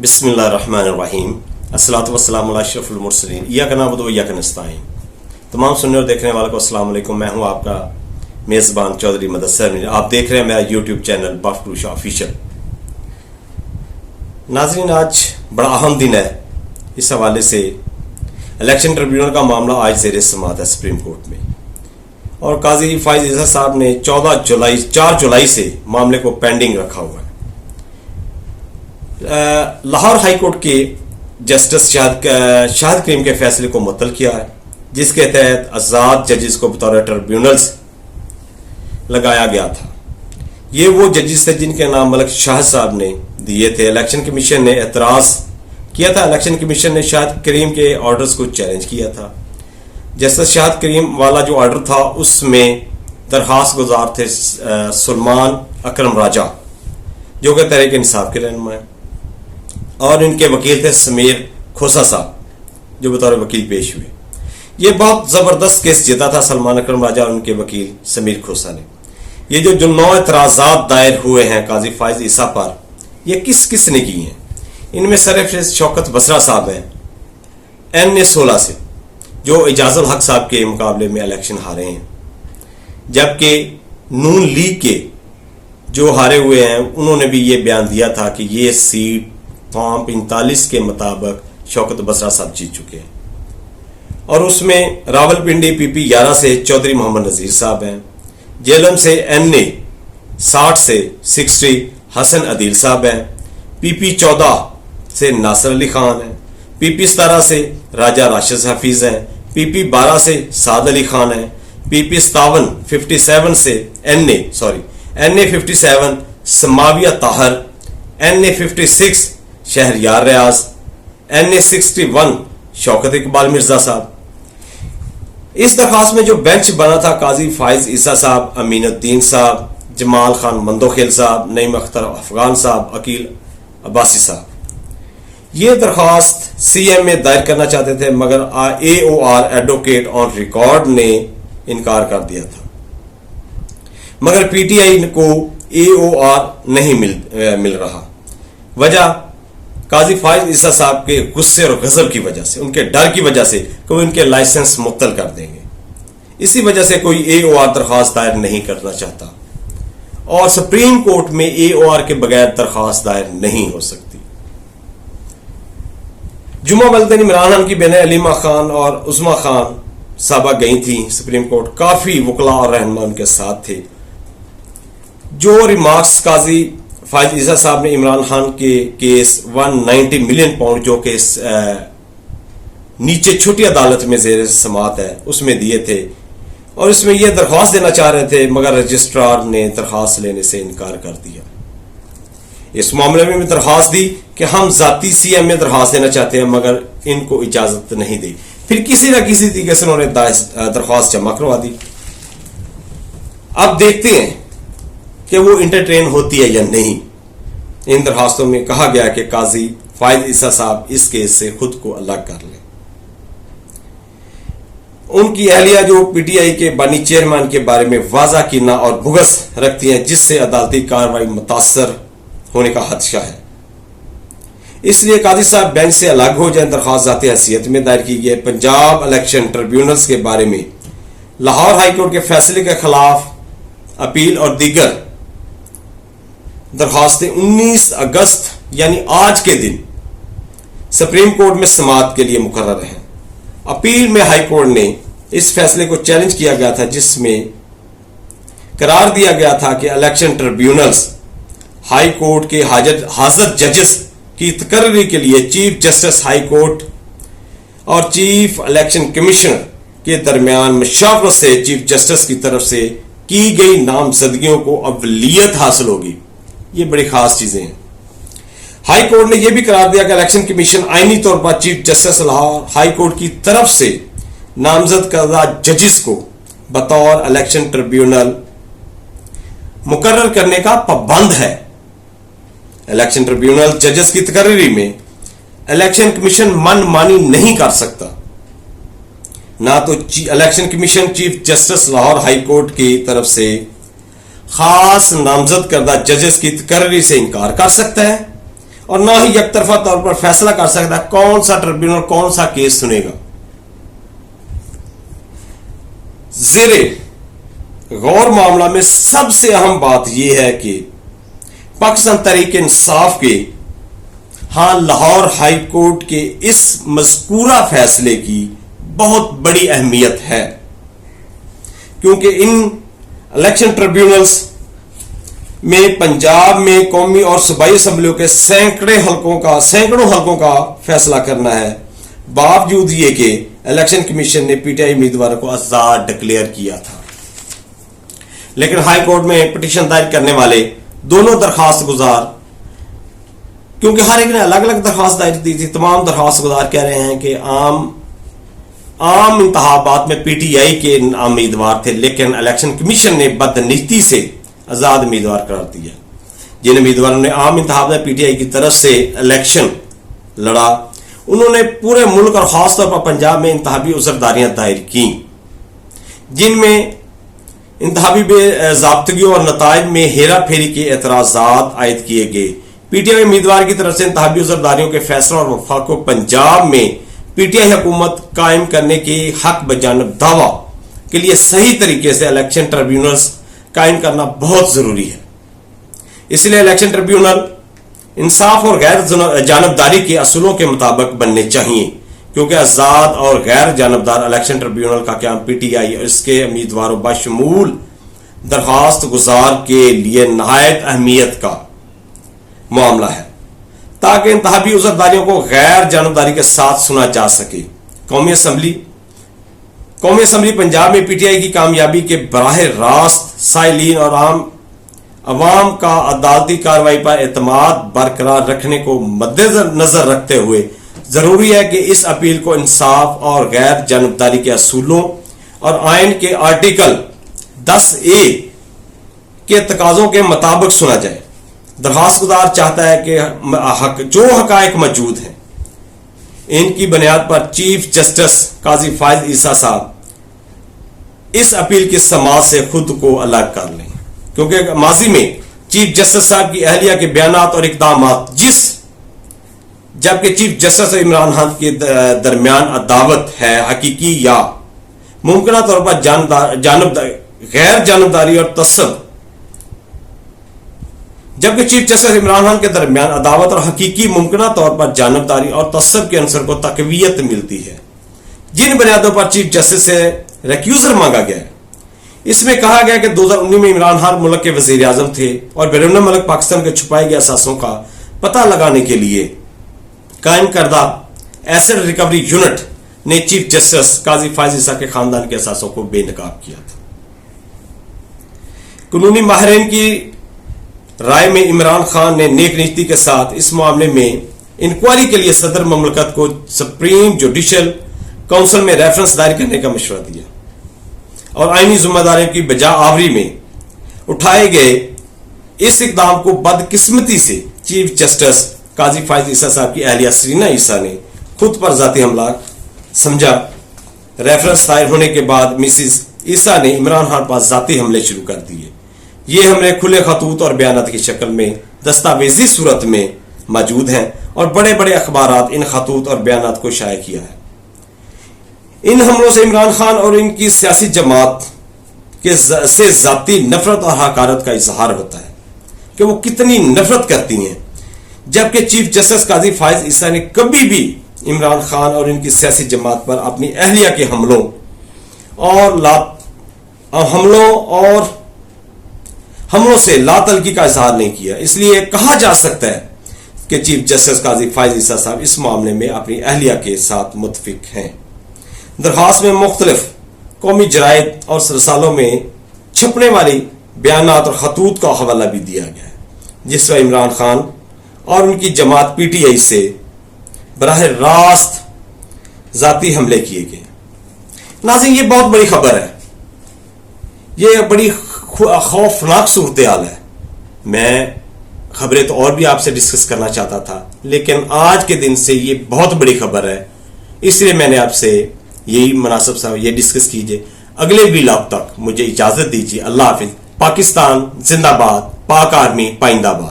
بسم اللہ الرحمن الرحیم الصلاۃ والسلام علی اشرف المرسلین ایاک نعبد و ایاک نستعین۔ تمام سننے اور دیکھنے والوں کو السلام علیکم۔ میں ہوں آپ کا میزبان چودھری مدثر میر۔ آپ دیکھ رہے ہیں میرا یوٹیوب چینل بف ٹوشا آفیشیل۔ ناظرین، آج بڑا اہم دن ہے۔ اس حوالے سے الیکشن ٹریبیونل کا معاملہ آج زیر سماعت ہے سپریم کورٹ میں، اور قاضی فائز عیسیٰ صاحب نے 4 جولائی سے معاملے کو پینڈنگ رکھا ہوا ہے۔ لاہور ہائی کورٹ کے جسٹس شاہد کریم کے فیصلے کو معطل کیا ہے، جس کے تحت آزاد ججز کو بطور ٹریبیونلز لگایا گیا تھا۔ یہ وہ ججز تھے جن کے نام ملک شاہد صاحب نے دیے تھے۔ الیکشن کمیشن نے اعتراض کیا تھا۔ الیکشن کمیشن نے شاہد کریم کے آرڈرز کو چیلنج کیا تھا۔ جسٹس شاہد کریم والا جو آرڈر تھا اس میں درخواست گزار تھے سلمان اکرم راجہ، جو کہ تحریک انصاف کے رہنما ہیں، اور ان کے وکیل تھے سمیر کھوسا صاحب، جو بطور وکیل پیش ہوئے۔ یہ بہت زبردست کیس جیتا تھا سلمان اکرم راجہ اور ان کے وکیل سمیر کھوسا نے۔ یہ جو 9 اعتراضات دائر ہوئے ہیں قاضی فائز عیسیٰ پر، یہ کس نے کی ہیں؟ ان میں سرفراز شوکت بسرا صاحب ہیں NA16 سے، جو اعجاز الحق صاحب کے مقابلے میں الیکشن ہارے ہیں، جبکہ نون لیگ کے جو ہارے ہوئے ہیں انہوں نے بھی یہ بیان دیا تھا کہ یہ سیٹ فارم 45 کے مطابق شوکت بسرا صاحب جیت چکے ہیں۔ اور اس میں راول پنڈی PP 11 سے چودھری محمد نذیر صاحب ہیں، جیلم سے NA60 سے 60 حسن عدیل صاحب ہیں، PP 14 سے ناصر علی خان ہیں، PP 17 سے راجہ راشد حفیظ ہیں، PP 12 سے سعد علی خان ہیں، PP 57 سے NA57 سماویہ طاہر، NA56 شہریار ریاض، NA61 شوکت اقبال مرزا صاحب۔ اس درخواست میں جو بینچ بنا تھا قاضی فائز عیسیٰ صاحب، امین الدین صاحب، جمال خان مندوخیل صاحب، نعیم اختر افغان صاحب، عقیل عباسی صاحب، یہ درخواست CM میں دائر کرنا چاہتے تھے، مگر AOR ایڈوکیٹ آن ریکارڈ نے انکار کر دیا تھا۔ مگر PTI کو AOR نہیں مل رہا۔ وجہ قاضی فائز عیسیٰ صاحب کے غصے اور غضب کی وجہ سے، ان کے ڈر کی وجہ سے کہ وہ ان کے لائسنس معطل کر دیں گے، اسی وجہ سے کوئی AOR درخواست دائر نہیں کرنا چاہتا، اور سپریم کورٹ میں AOR کے بغیر درخواست دائر نہیں ہو سکتی۔ جمعہ والدین عمران خان کی بہنیں علیمہ خان اور عظما خان صاحبہ گئی تھیں سپریم کورٹ۔ کافی وکلا اور رہنما ان کے ساتھ تھے۔ جو ریمارکس قاضی فائز عیسیٰ صاحب نے عمران خان کے کیس 190 ملین پاؤنڈ جو کہ نیچے چھوٹی عدالت میں زیر سماعت ہے اس میں دیے تھے، اور اس میں یہ درخواست دینا چاہ رہے تھے، مگر رجسٹرار نے درخواست لینے سے انکار کر دیا۔ اس معاملے میں بھی درخواست دی کہ ہم ذاتی CM میں درخواست دینا چاہتے ہیں، مگر ان کو اجازت نہیں دی۔ پھر کسی نہ کسی طریقے سے انہوں نے درخواست جمع کروا دی۔ اب دیکھتے ہیں کہ وہ انٹرٹین ہوتی ہے یا نہیں۔ ان درخواستوں میں کہا گیا کہ قاضی فائز عیسیٰ صاحب اس کیس سے خود کو الگ کر لیں۔ ان کی اہلیہ جو PTI کے بانی چیئرمین کے بارے میں واضح کینہ اور بغض رکھتی ہیں، جس سے عدالتی کارروائی متاثر ہونے کا خدشہ ہے، اس لیے قاضی صاحب بینچ سے الگ ہو جائیں۔ درخواست ذاتی حیثیت میں دائر کی گئی۔ پنجاب الیکشن ٹریبیونلز کے بارے میں لاہور ہائی کورٹ کے فیصلے کے خلاف اپیل اور دیگر درخواستیں 19 اگست یعنی آج کے دن سپریم کورٹ میں سماعت کے لیے مقرر ہیں۔ اپیل میں ہائی کورٹ نے اس فیصلے کو چیلنج کیا گیا تھا، جس میں قرار دیا گیا تھا کہ الیکشن ٹریبیونلز ہائی کورٹ کے حاضر ججز کی تقرری کے لیے چیف جسٹس ہائی کورٹ اور چیف الیکشن کمیشنر کے درمیان مشاورت سے چیف جسٹس کی طرف سے کی گئی نامزدگیوں کو اولویت حاصل ہوگی۔ یہ بڑی خاص چیزیں ہیں۔ ہائی کورٹ نے یہ بھی قرار دیا کہ الیکشن کمیشن آئینی طور پر chief justice Lahore high court کی طرف سے نامزد کردہ ججز کو بطور الیکشن ٹریبیونل مقرر کرنے کا پابند ہے۔ الیکشن ٹریبیونل ججز کی تقرری میں الیکشن کمیشن من مانی نہیں کر سکتا، نہ تو election commission chief justice Lahore high court کی طرف سے خاص نامزد کردہ ججز کی تقرری سے انکار کر سکتا ہے، اور نہ ہی یک طرفہ طور پر فیصلہ کر سکتا ہے کون سا ٹریبیونل کون سا کیس سنے گا. زیر غور معاملہ میں سب سے اہم بات یہ ہے کہ پاکستان تحریک انصاف کے لاہور ہائی کورٹ کے اس مذکورہ فیصلے کی بہت بڑی اہمیت ہے، کیونکہ ان الیکشن ٹریبیونلز میں پنجاب میں قومی اور صوبائی اسمبلیوں کے سینکڑوں حلقوں کا فیصلہ کرنا ہے، باوجود یہ کہ الیکشن کمیشن نے پی ٹی آئی امیدواروں کو آزاد ڈکلیئر کیا تھا. لیکن ہائی کورٹ میں پٹیشن دائر کرنے والے دونوں درخواست گزار، کیونکہ ہر ایک نے الگ الگ درخواست دائر دی تھی، تمام درخواست گزار کہہ رہے ہیں کہ عام انتخابات میں پی ٹی آئی کے امیدوار تھے، لیکن الیکشن کمیشن نے بدنیتی سے آزاد امیدوار قرار دیا. جن امیدواروں نے عام انتخاب میں پی ٹی آئی کی طرف سے الیکشن لڑا، انہوں نے پورے ملک اور خاص طور پر پنجاب میں انتخابی عذرداریاں دائر کی، جن میں انتخابی بے ضابطگیوں اور نتائج میں ہیرا پھیری کے اعتراضات عائد کیے گئے. پی ٹی آئی امیدوار کی طرف سے انتخابی عذرداریوں کے فیصلوں اور وفاق کو پنجاب میں پی ٹی آئی حکومت قائم کرنے کی حق بجانب دعویٰ کے لیے صحیح طریقے سے الیکشن ٹریبیونلز قائم کرنا بہت ضروری ہے. اس لیے الیکشن ٹریبیونل انصاف اور غیر جانبداری کے اصولوں کے مطابق بننے چاہیے، کیونکہ آزاد اور غیر جانبدار الیکشن ٹریبیونل کا قیام پی ٹی آئی اور اس کے امیدواروں بشمول درخواست گزار کے لیے نہایت اہمیت کا معاملہ ہے، تاکہ انتخابی عذرداریوں کو غیر جانبداری کے ساتھ سنا جا سکے. قومی اسمبلی پنجاب میں پی ٹی آئی کی کامیابی کے براہ راست سائلین اور عوام کا عدالتی کارروائی پر اعتماد برقرار رکھنے کو مد نظر رکھتے ہوئے ضروری ہے کہ اس اپیل کو انصاف اور غیر جانبداری کے اصولوں اور آئین کے آرٹیکل 10A کے تقاضوں کے مطابق سنا جائے. درخواست گزار چاہتا ہے کہ جو حقائق موجود ہیں ان کی بنیاد پر چیف جسٹس قاضی فائز عیسیٰ صاحب اس اپیل کی سماعت سے خود کو الگ کر لیں، کیونکہ ماضی میں چیف جسٹس صاحب کی اہلیہ کے بیانات اور اقدامات جبکہ چیف جسٹس اور عمران خان کے درمیان عداوت ہے حقیقی یا ممکنہ طور پر غیر جانبداری اور تعصب، جبکہ چیف جسٹس عمران خان کے درمیان عداوت اور حقیقی ممکنہ طور پر جانبداری اور تعصب کے عنصر کو تقویت ملتی ہے، جن بنیادوں پر چیف جسٹس سے ریکیوزل مانگا گیا ہے. اس میں کہا گیا کہ 2019 میں عمران خان ملک کے وزیر اعظم تھے اور بیرون ملک پاکستان کے چھپائے گئے اثاثوں کا پتہ لگانے کے لیے قائم کردہ ایسڈ ریکوری یونٹ نے چیف جسٹس قاضی فائز عیسیٰ کے خاندان کے اثاثوں کو بے نقاب کیا تھا. قانونی ماہرین کی رائے میں عمران خان نے نیک نیتی کے ساتھ اس معاملے میں انکوائری کے لیے صدر مملکت کو سپریم جوڈیشل کونسل میں ریفرنس دائر کرنے کا مشورہ دیا اور آئینی ذمہ داریوں کی بجا آوری میں اٹھائے گئے اس اقدام کو بدقسمتی سے چیف جسٹس قاضی فائز عیسیٰ صاحب کی اہلیہ سرینا عیسیٰ نے خود پر ذاتی حملہ سمجھا. ریفرنس دائر ہونے کے بعد مسز عیسیٰ نے عمران خان پر ذاتی حملے شروع کر دیے. یہ حملے کھلے خطوط اور بیانات کی شکل میں دستاویزی صورت میں موجود ہیں اور بڑے بڑے اخبارات ان خطوط اور بیانات کو شائع کیا ہے. ان حملوں سے عمران خان اور ان کی سیاسی جماعت سے ذاتی نفرت اور حقارت کا اظہار ہوتا ہے کہ وہ کتنی نفرت کرتی ہیں، جبکہ چیف جسٹس قاضی فائز عیسیٰ نے کبھی بھی عمران خان اور ان کی سیاسی جماعت پر اپنی اہلیہ کے حملوں سے لا تعلقی کا اظہار نہیں کیا. اس لیے کہا جا سکتا ہے کہ چیف جسٹس قاضی فائز عیسیٰ صاحب اس معاملے میں اپنی اہلیہ کے ساتھ متفق ہیں. درخواست میں مختلف قومی جرائد اور رسالوں میں چھپنے والی بیانات اور خطوط کا حوالہ بھی دیا گیا ہے، جس میں عمران خان اور ان کی جماعت پی ٹی آئی سے براہ راست ذاتی حملے کیے گئے. ناظرین، یہ بہت بڑی خبر ہے، یہ بڑی خوفناک صورتحال ہے. میں خبریں تو اور بھی آپ سے ڈسکس کرنا چاہتا تھا، لیکن آج کے دن سے یہ بہت بڑی خبر ہے، اس لیے میں نے آپ سے یہی مناسب سا یہ ڈسکس کیجئے. اگلے ویلاگ تک مجھے اجازت دیجیے. اللہ حافظ. پاکستان زندہ باد. پاک آرمی پائندہ باد.